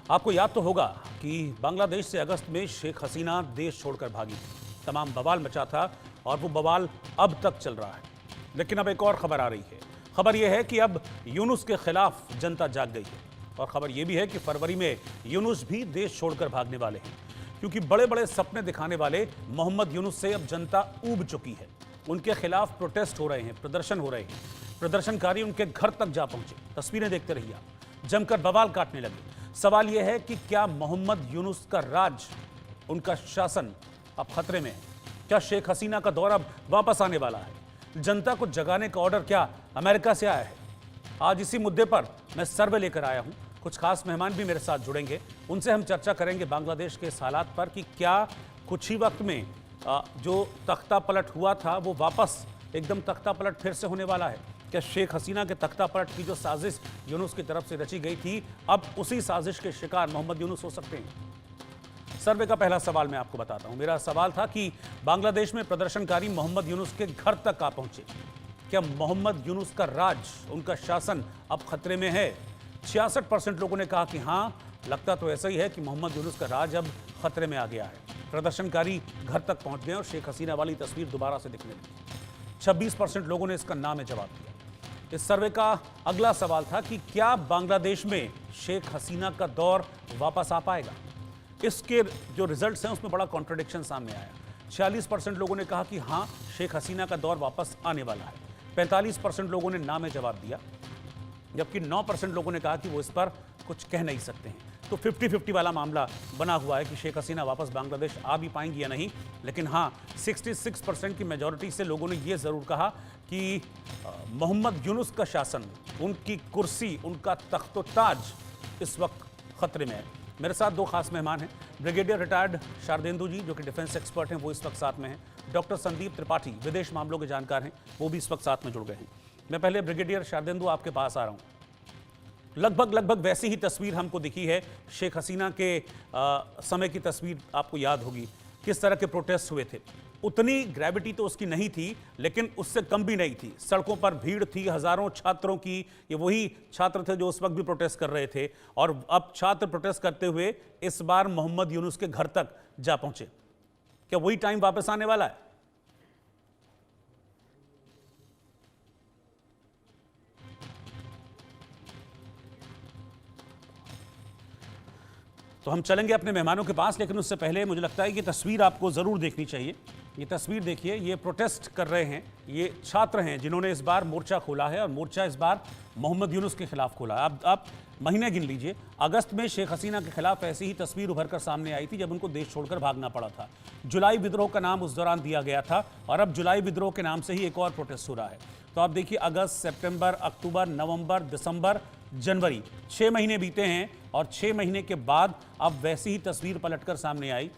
आपको याद तो होगा कि बांग्लादेश से अगस्त में शेख हसीना देश छोड़कर भागी थी। तमाम बवाल मचा था और वो बवाल अब तक चल रहा है। लेकिन अब एक और खबर आ रही है। खबर यह है कि अब यूनुस के खिलाफ जनता जाग गई है और खबर यह भी है कि फरवरी में यूनुस भी देश छोड़कर भागने वाले हैं, क्योंकि बड़े बड़े सपने दिखाने वाले मोहम्मद यूनुस से अब जनता ऊब चुकी है। उनके खिलाफ प्रोटेस्ट हो रहे हैं, प्रदर्शन हो रहे हैं। प्रदर्शनकारी उनके घर तक जा पहुंचे। तस्वीरें देखते रहिए आप। जमकर बवाल काटने लगे। सवाल यह है कि क्या मोहम्मद यूनुस का राज, उनका शासन अब खतरे में है? क्या शेख हसीना का दौर अब वापस आने वाला है? जनता को जगाने का ऑर्डर क्या अमेरिका से आया है? आज इसी मुद्दे पर मैं सर्वे लेकर आया हूं। कुछ खास मेहमान भी मेरे साथ जुड़ेंगे। उनसे हम चर्चा करेंगे बांग्लादेश के इस हालात पर कि क्या कुछ ही वक्त में जो तख्ता पलट हुआ था वो वापस एकदम तख्ता पलट फिर से होने वाला है। क्या शेख हसीना के तख्ता पलट की जो साजिश यूनुस की तरफ से रची गई थी, अब उसी साजिश के शिकार मोहम्मद यूनुस हो सकते हैं? सर्वे का पहला सवाल मैं आपको बताता हूं। मेरा सवाल था कि बांग्लादेश में प्रदर्शनकारी मोहम्मद यूनुस के घर तक आ पहुंचे। क्या मोहम्मद यूनुस का राज, उनका शासन अब खतरे में है? 66% लोगों ने कहा कि हां, लगता तो ऐसा ही है कि मोहम्मद यूनुस का राज अब खतरे में आ गया है। प्रदर्शनकारी घर तक पहुंच गए और शेख हसीना वाली तस्वीर दोबारा से दिखने लगी। 26% लोगों ने इसका नाम जवाब दिया। इस सर्वे का अगला सवाल था कि क्या बांग्लादेश में शेख हसीना का दौर वापस आ पाएगा? इसके जो रिजल्ट्स हैं उसमें बड़ा कॉन्ट्रडिक्शन सामने आया। 46% लोगों ने कहा कि हां, शेख हसीना का दौर वापस आने वाला है। 45% लोगों ने ना में जवाब दिया, जबकि 9% लोगों ने कहा कि वो इस पर कुछ कह नहीं सकते हैं। तो 50-50 वाला मामला बना हुआ है कि शेख हसीना वापस बांग्लादेश आ भी पाएंगी या नहीं। लेकिन हाँ, 66% की मेजॉरिटी से लोगों ने ये ज़रूर कहा कि मोहम्मद यूनुस का शासन, उनकी कुर्सी, उनका तख्त ताज इस वक्त खतरे में है। मेरे साथ दो खास मेहमान हैं। ब्रिगेडियर रिटायर्ड शारदेंदु जी, जो कि डिफेंस एक्सपर्ट हैं, वो इस वक्त साथ में हैं। डॉक्टर संदीप त्रिपाठी, विदेश मामलों के जानकार हैं, वो भी इस वक्त साथ में जुड़ गए हैं। मैं पहले ब्रिगेडियर शारदेंदु आपके पास आ रहा हूँ। लगभग वैसी ही तस्वीर हमको दिखी है। शेख हसीना के समय की तस्वीर आपको याद होगी, किस तरह के प्रोटेस्ट हुए थे। उतनी ग्रेविटी तो उसकी नहीं थी, लेकिन उससे कम भी नहीं थी। सड़कों पर भीड़ थी हजारों छात्रों की। ये वही छात्र थे जो उस वक्त भी प्रोटेस्ट कर रहे थे, और अब छात्र प्रोटेस्ट करते हुए इस बार मोहम्मद यूनुस के घर तक जा पहुंचे। क्या वही टाइम वापस आने वाला है? तो हम चलेंगे अपने मेहमानों के पास, लेकिन उससे पहले मुझे लगता है कि तस्वीर आपको ज़रूर देखनी चाहिए। ये तस्वीर देखिए, ये प्रोटेस्ट कर रहे हैं, ये छात्र हैं जिन्होंने इस बार मोर्चा खोला है, और मोर्चा इस बार मोहम्मद यूनुस के खिलाफ खोला है। अब आप महीने गिन लीजिए। अगस्त में शेख हसीना के खिलाफ ऐसी ही तस्वीर उभर कर सामने आई थी जब उनको देश छोड़कर भागना पड़ा था। जुलाई विद्रोह का नाम उस दौरान दिया गया था, और अब जुलाई विद्रोह के नाम से ही एक और प्रोटेस्ट हो रहा है। तो आप देखिए, अगस्त, सितंबर, अक्टूबर, नवंबर, दिसंबर, जनवरी, 6 महीने बीते हैं, और 6 महीने के बाद अब वैसी ही तस्वीर पलटकर सामने आई।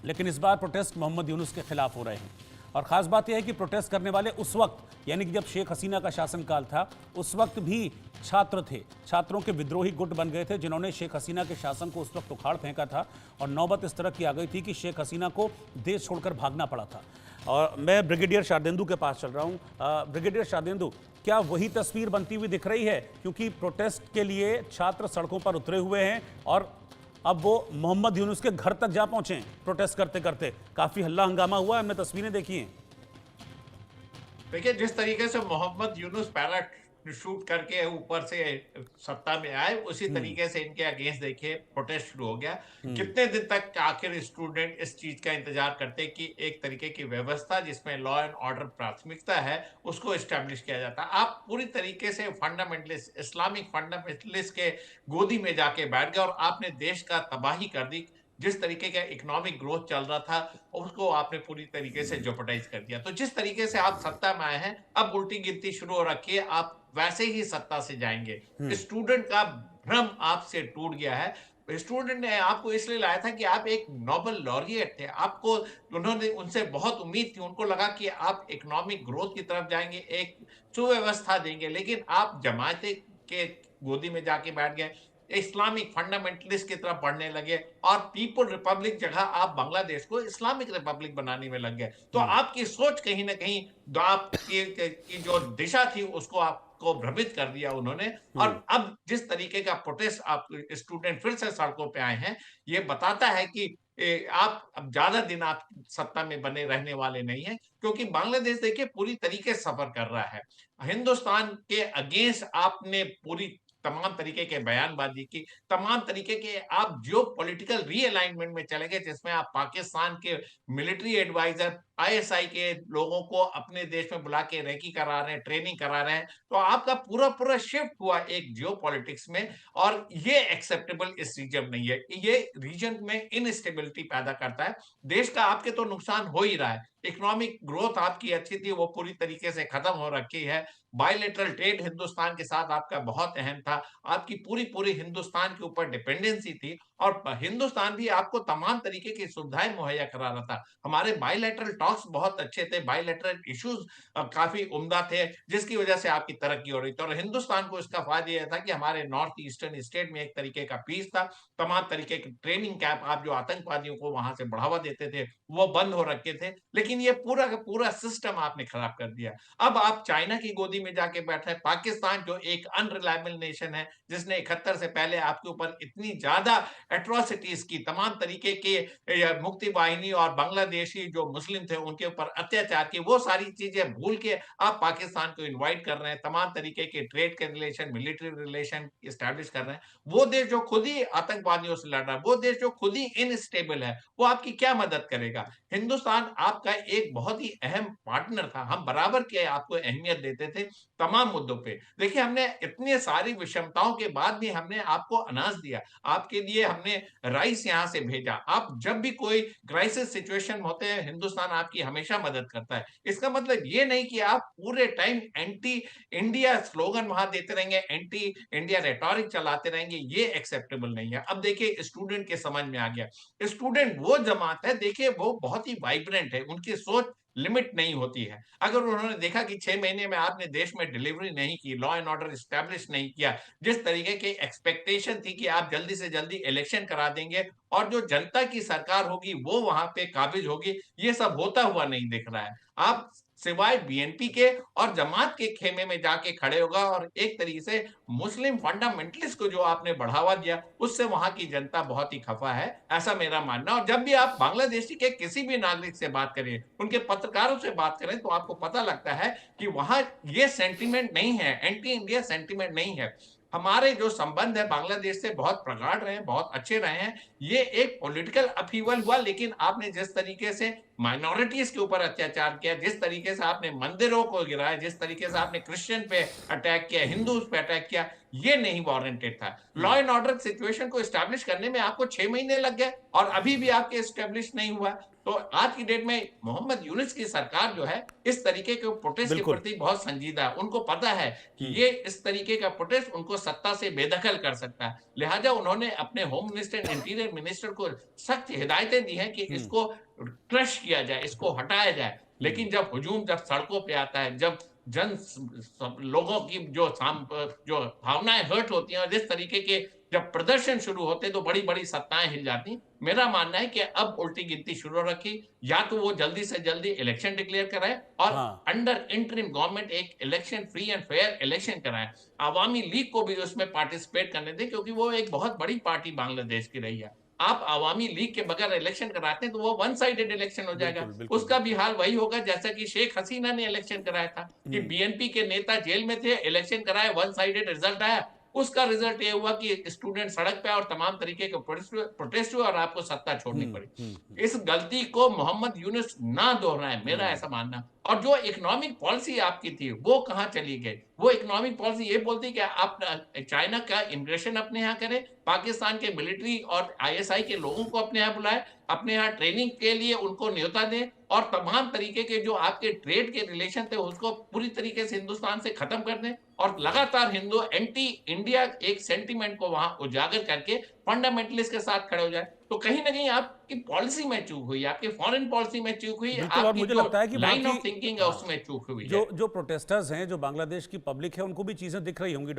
लेकिन इस बार प्रोटेस्ट मोहम्मद यूनुस के खिलाफ हो रहे हैं। और ख़ास बात यह है कि प्रोटेस्ट करने वाले उस वक्त, यानी कि जब शेख हसीना का शासनकाल था, उस वक्त भी छात्र थे। छात्रों के विद्रोही गुट बन गए थे जिन्होंने शेख हसीना के शासन को उस वक्त उखाड़ फेंका था, और नौबत इस तरह की आ गई थी कि शेख हसीना को देश छोड़कर भागना पड़ा था। और मैं ब्रिगेडियर शारदेंदु के पास चल रहा हूँ। ब्रिगेडियर शारदेंदु, क्या वही तस्वीर बनती हुई दिख रही है? क्योंकि प्रोटेस्ट के लिए छात्र सड़कों पर उतरे हुए हैं, और अब वो मोहम्मद यूनुस के घर तक जा पहुंचे हैं प्रोटेस्ट करते करते। काफी हल्ला हंगामा हुआ है, हमने तस्वीरें देखी हैं। देखिए, जिस तरीके से मोहम्मद यूनुस पैराशूट शूट करके ऊपर से सत्ता में आए, उसी तरीके से इनके अगेंस्ट देखिए प्रोटेस्ट शुरू हो गया। कितने दिन तक आखिर स्टूडेंट इस चीज का इंतजार करते कि एक तरीके की व्यवस्था जिसमें लॉ एंड ऑर्डर प्राथमिकता है, उसको एस्टेब्लिश किया जाता। आप पूरी तरीके से फंडामेंटलिस्ट, इस्लामिक फंडामेंटलिस्ट के गोदी में जाके बैठ गए, और आपने देश का तबाही कर दी। जिस तरीके का इकोनॉमिक ग्रोथ चल रहा था, उसको आपने पूरी तरीके से जेपटाइज कर दिया। तो जिस तरीके से आप सत्ता में आए हैं, अब उल्टी गिनती शुरू हो रखी है, आप वैसे ही सत्ता से जाएंगे। स्टूडेंट का भ्रम आपसे टूट गया है। स्टूडेंट ने आपको इसलिए लाया था कि आप एक नोबेल लॉरिएट थे, आपको उन्होंने उनसे बहुत उम्मीद थी, उनको लगा कि आप इकोनॉमिक ग्रोथ की तरफ जाएंगे, एक सुव्यवस्था देंगे, लेकिन आप जमाते के गोदी में जाके बैठ गए, इस्लामिक फंडामेंटलिस्ट की तरफ बढ़ने लगे, और पीपल रिपब्लिक जगह आप बांग्लादेश को इस्लामिक रिपब्लिक बनाने में लग गए। तो आपकी सोच कहीं ना कहीं, आपकी की जो दिशा थी, उसको आप को भ्रमित कर दिया उन्होंने। और अब जिस तरीके का प्रोटेस्ट आप स्टूडेंट फिर से सड़कों पे आए हैं, ये बताता है कि आप अब ज्यादा दिन आप सत्ता में बने रहने वाले नहीं हैं, क्योंकि बांग्लादेश देखिए पूरी तरीके से सफर कर रहा है। हिंदुस्तान के अगेंस्ट आपने पूरी तमाम तरीके के बयानबाजी की, तमाम तरीके के आप जियो पॉलिटिकल रीअलाइनमेंट में चले गए, जिसमें आप पाकिस्तान के मिलिट्री एडवाइजर, आईएसआई के लोगों को अपने देश में बुला के रेकी करा रहे हैं, ट्रेनिंग करा रहे हैं। तो आपका पूरा शिफ्ट हुआ एक जियो पॉलिटिक्स में, और ये एक्सेप्टेबल इस रीजन नहीं है। ये रीजन में इनस्टेबिलिटी पैदा करता है। देश का आपके तो नुकसान हो ही रहा है। इकोनॉमिक ग्रोथ आपकी अच्छी थी, वो पूरी तरीके से खत्म हो रखी है। बायलैटरल ट्रेड हिंदुस्तान के साथ आपका बहुत अहम था। आपकी पूरी हिंदुस्तान के ऊपर डिपेंडेंसी थी, और हिंदुस्तान भी आपको तमाम तरीके की सुविधाएं मुहैया करा रहा था। हमारे बायलैटरल टॉक्स बहुत अच्छे थे, बायलैटरल इश्यूज काफी उम्दा थे, जिसकी वजह से आपकी तरक्की हो रही थी। और हिंदुस्तान को इसका फायदा यह था कि हमारे नॉर्थ ईस्टर्न स्टेट में एक तरीके का पीस था। तमाम तरीके के ट्रेनिंग कैंप आप जो आतंकवादियों को वहां से बढ़ावा देते थे, वो बंद हो रखे थे। लेकिन ये पूरा का पूरा सिस्टम आपने खराब कर दिया। अब आप चाइना की गोदी में जाके बैठे हैं। पाकिस्तान जो एक अनरिलायबल नेशन है, जिसने 71 से पहले आपके ऊपर इतनी ज्यादा एट्रोसिटीज की, तमाम तरीके के मुक्ति वाहिनी और बांग्लादेशी जो मुस्लिम थे उनके ऊपर अत्याचार किए, वो सारी चीजें भूल के आप पाकिस्तान को इनवाइट कर रहे हैं, तमाम तरीके के ट्रेड के रिलेशन, मिलिट्री रिलेशन स्टैब्लिश कर रहे हैं। वो देश जो खुद ही आतंकवादियों से लड़ रहा है, वो देश जो खुद ही इनस्टेबल है, वो आपकी क्या मदद करेगा? हिंदुस्तान आपका एक बहुत ही अहम पार्टनर था। हम बराबर के आपको अहमियत देते थे तमाम मुद्दों पे। देखिए, हमने इतनी सारी विषमताओं के बाद भी हमने आपको अनाज दिया, आपके लिए हमने राइस यहाँ से भेजा। आप जब भी कोई क्राइसिस सिचुएशन होते हैं, हिंदुस्तान आपकी हमेशा मदद करता है। इसका मतलब ये नहीं कि आप पूरे टाइम एंटी इंडिया स्लोगन वहां देते रहेंगे, एंटी इंडिया रेटोरिक चलाते रहेंगे, ये एक्सेप्टेबल नहीं है। अब देखिए, स्टूडेंट के समझ में आ गया। स्टूडेंट वो जमात है, देखिए वो बहुत ही वाइब्रेंट है, उनकी सोच लिमिट नहीं होती है। अगर उन्होंने देखा कि 6 महीने में आपने देश में डिलीवरी नहीं की, लॉ एंड ऑर्डर एस्टैब्लिश नहीं किया, जिस तरीके की एक्सपेक्टेशन थी कि आप जल्दी से जल्दी इलेक्शन करा देंगे और जो जनता की सरकार होगी वो वहां पे काबिज होगी, ये सब होता हुआ नहीं दिख रहा है। आप सिवाय बीएनपी के और जमात के खेमे में जाके खड़े होगा, और एक तरीके से मुस्लिम फंडामेंटलिस्ट को जो आपने बढ़ावा दिया, उससे वहां की जनता बहुत ही खफा है, ऐसा मेरा मानना। और जब भी आप बांग्लादेशी के किसी भी नागरिक से बात करें, उनके पत्रकारों से बात करें, तो आपको पता लगता है कि वहां ये सेंटीमेंट नहीं है, एंटी इंडिया सेंटीमेंट नहीं है। हमारे जो संबंध है बांग्लादेश से बहुत प्रगाढ़ रहे हैं, बहुत अच्छे रहे हैं। ये एक पॉलिटिकल अपहीवल हुआ, लेकिन आपने जिस तरीके से माइनॉरिटीज के ऊपर अत्याचार किया, जिस तरीके से आपने मंदिरों को गिराया, जिस तरीके से आपने क्रिश्चियन पे अटैक किया, हिंदूज पे अटैक किया, ये नहीं वारंटेड था। लॉ एंड ऑर्डर सिचुएशन को एस्टैब्लिश करने में आपको 6 महीने लग गए, और अभी भी आपके एस्टैब्लिश नहीं हुआ। तो आज की डेट में मोहम्मद यूनुस की सरकार जो है, इस तरीके के प्रोटेस्ट के बिल्कुल। प्रति बहुत संजीदा है। उनको पता है कि ये इस तरीके का प्रोटेस्ट उनको सत्ता से बेदखल कर सकता है। लिहाजा उन्होंने अपने home minister and interior minister को सख्त हिदायतें दी हैं कि इसको क्रश किया जाए, इसको हटाया जाए। लेकिन जब हुजूम जब सड़कों पे आता है, जब लोगों की जो भावनाएं हर्ट होती हैं, और जिस तरीके के जब प्रदर्शन शुरू होते हैं, तो बड़ी बड़ी सत्ताएं हिल जाती। मेरा मानना है कि अब उल्टी गिनती शुरू हो रखी। या तो वो जल्दी से जल्दी इलेक्शन डिक्लेयर कराए, और हाँ। अंडर इंटरिम गवर्नमेंट एक election, free and fair election कराए। आवामी लीग को भी उसमें पार्टिसिपेट करने दें, क्योंकि वो एक बहुत बड़ी पार्टी बांग्लादेश की रही है। आप आवामी लीग के बगैर इलेक्शन कराते हैं, तो वो वन साइडेड इलेक्शन हो जाएगा। बिल्कुल, बिल्कुल, उसका भी हाल वही होगा जैसा कि शेख हसीना ने इलेक्शन कराया था, कि बीएनपी के नेता जेल में थे, इलेक्शन कराए, वन साइडेड रिजल्ट आया। उसका रिजल्ट ये हुआ कि स्टूडेंट सड़क पे आए और तमाम तरीके के प्रोटेस्ट हुए, और आपको सत्ता छोड़नी पड़ी। इस गलती को मोहम्मद यूनुस ना दोहराए, मेरा ऐसा मानना। और जो इकोनॉमिक पॉलिसी आपकी थी, वो कहां चली गई? वो इकोनॉमिक पॉलिसी ये बोलती कि आप चाइना का इमिग्रेशन अपने यहाँ करें, पाकिस्तान के मिलिट्री और आईएसआई के लोगों को अपने यहाँ बुलाए, अपने यहाँ ट्रेनिंग के लिए उनको न्योता दें, और तमाम तरीके के जो आपके ट्रेड के रिलेशन थे उसको पूरी तरीके से हिंदुस्तान से खत्म कर दें, और लगातार हिंदू एंटी इंडिया एक सेंटीमेंट को वहां उजागर करके फंडामेंटलिस्ट के साथ खड़े हो जाए। तो कहीं ना कहीं आपकी पॉलिसी में चूक हुई, आपकी फॉरेन पॉलिसी में चूक हुई, बिल्कुल। और आपकी मुझे जो लगता है कि लाइन वहाँ ऑफ की थिंकिंग है उसमें चूक हुई है। जो जो प्रोटेस्टर्स हैं, जो बांग्लादेश की पब्लिक है, उनको भी चीजें दिख रही होंगी।